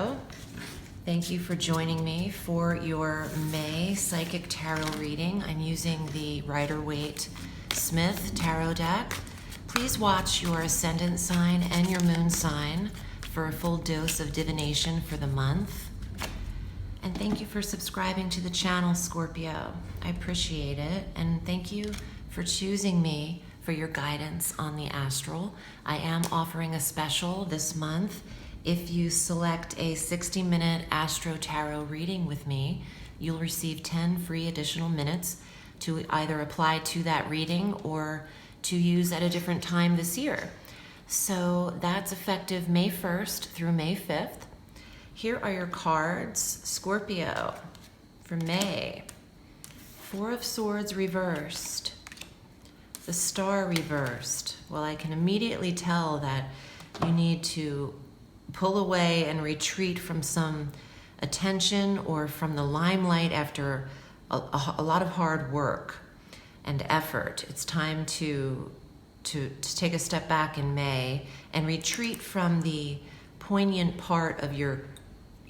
Scorpio. Thank you for joining me for your May Psychic Tarot reading. I'm using the Rider-Waite-Smith Tarot deck. Please watch your ascendant sign and your moon sign for a full dose of divination for the month. And thank you for subscribing to the channel, Scorpio. I appreciate it. And thank you for choosing me for your guidance on the astral. I am offering a special this month. If you select a 60-minute Astro Tarot reading with me, you'll receive 10 free additional minutes to either apply to that reading or to use at a different time this year. So that's effective May 1st through May 5th. Here are your cards, Scorpio, for May. Four of Swords reversed. The Star reversed. Well, I can immediately tell that you need to pull away and retreat from some attention or from the limelight after a lot of hard work and effort. It's time to take a step back in May and retreat from the poignant part of your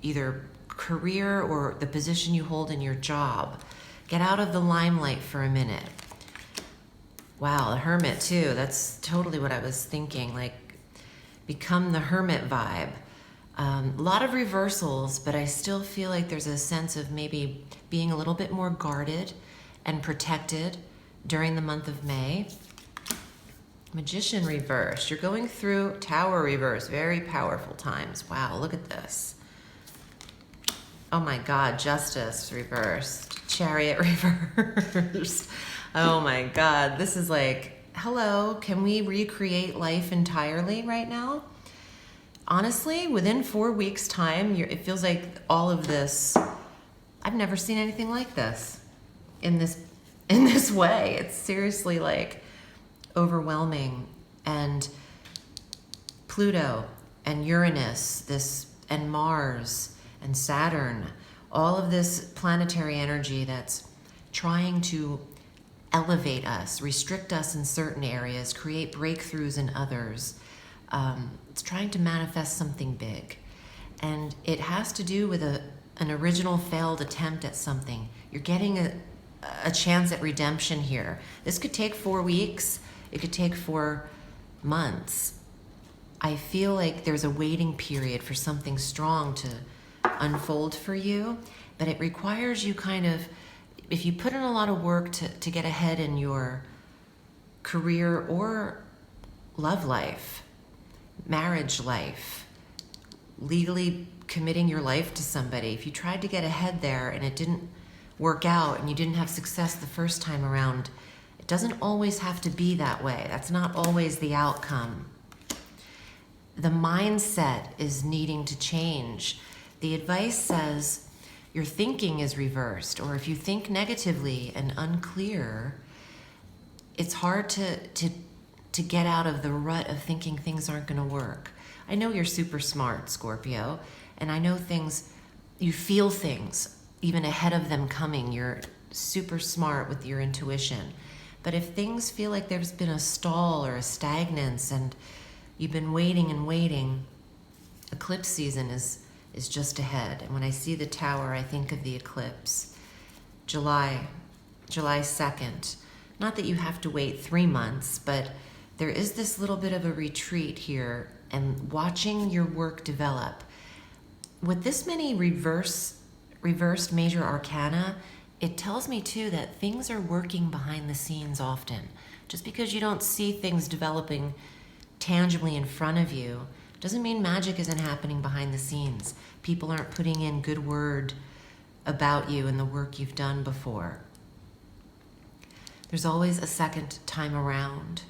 either career or the position you hold in your job. Get out of the limelight for a minute. Wow, the Hermit too. That's totally what I was thinking, like become the Hermit vibe. A lot of reversals, but I still feel like there's a sense of maybe being a little bit more guarded and protected during the month of May. Magician reverse. You're going through Tower reverse. Very powerful times. Wow, look at this. Oh my God, Justice reversed. Chariot reversed. Oh my God, this is like, hello, can we recreate life entirely right now? Honestly, within 4 weeks' time, it feels like all of this, I've never seen anything like this in this way. It's seriously like overwhelming. And Pluto and Uranus, and Mars and Saturn, all of this planetary energy that's trying to elevate us, restrict us in certain areas, create breakthroughs in others. It's trying to manifest something big. And it has to do with an original failed attempt at something. You're getting a chance at redemption here. This could take 4 weeks. It could take 4 months. I feel like there's a waiting period for something strong to unfold for you, but it requires you kind of, if you put in a lot of work to get ahead in your career or love life, marriage life, legally committing your life to somebody, if you tried to get ahead there and it didn't work out and you didn't have success the first time around, it doesn't always have to be that way. That's not always the outcome. The mindset is needing to change. The advice says your thinking is reversed, or if you think negatively and unclear, it's hard to get out of the rut of thinking things aren't going to work. I know you're super smart, Scorpio, and I know you feel things even ahead of them coming. You're super smart with your intuition. But if things feel like there's been a stall or a stagnance and you've been waiting and waiting, eclipse season is just ahead. And when I see the Tower, I think of the eclipse. July 2nd. Not that you have to wait 3 months, but there is this little bit of a retreat here and watching your work develop. With this many reversed major arcana, it tells me too that things are working behind the scenes often. Just because you don't see things developing tangibly in front of you doesn't mean magic isn't happening behind the scenes. People aren't putting in good word about you and the work you've done before. There's always a second time around,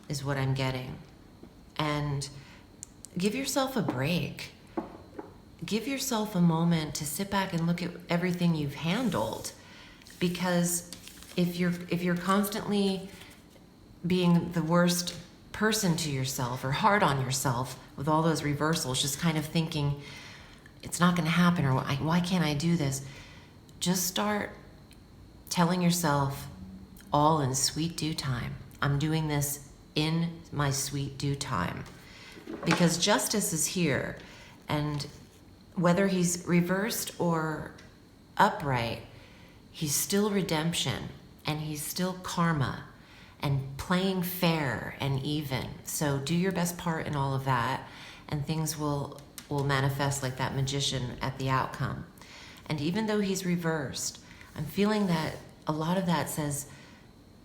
is what I'm getting. And give yourself a break. Give yourself a moment to sit back and look at everything you've handled. Because if you're constantly being the worst person to yourself or hard on yourself with all those reversals, just kind of thinking it's not going to happen or why can't I do this, just start telling yourself, all in sweet due time. I'm doing this in my sweet due time. Because justice is here, and whether he's reversed or upright, he's still redemption, and he's still karma and playing fair and even. So do your best part in all of that, and things will manifest like that magician at the outcome. And even though he's reversed, I'm feeling that a lot of that says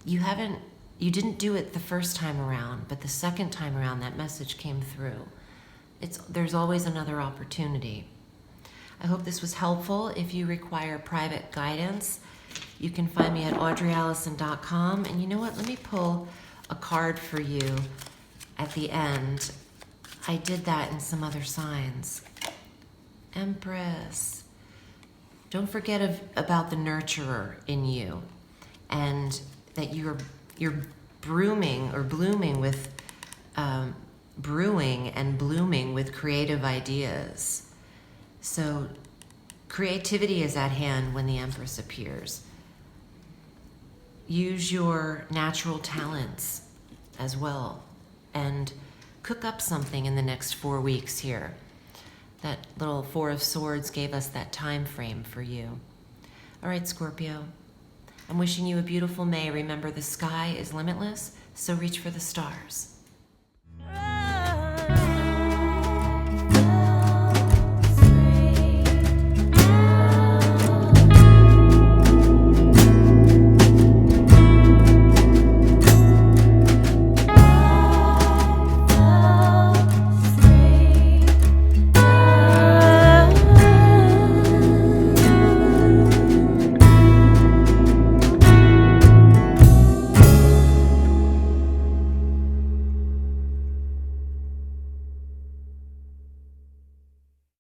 you didn't do it the first time around, but the second time around that message came through. There's always another opportunity. I hope this was helpful. If you require private guidance, you can find me at audreyalison.com. And you know what? Let me pull a card for you at the end. I did that in some other signs. Empress. Don't forget about the nurturer in you, and that you're brewing with brewing and blooming with creative ideas. So creativity is at hand when the Empress appears. Use your natural talents as well, and cook up something in the next 4 weeks here. That little Four of Swords gave us that time frame for you. All right, Scorpio, I'm wishing you a beautiful May. Remember, the sky is limitless, so reach for the stars.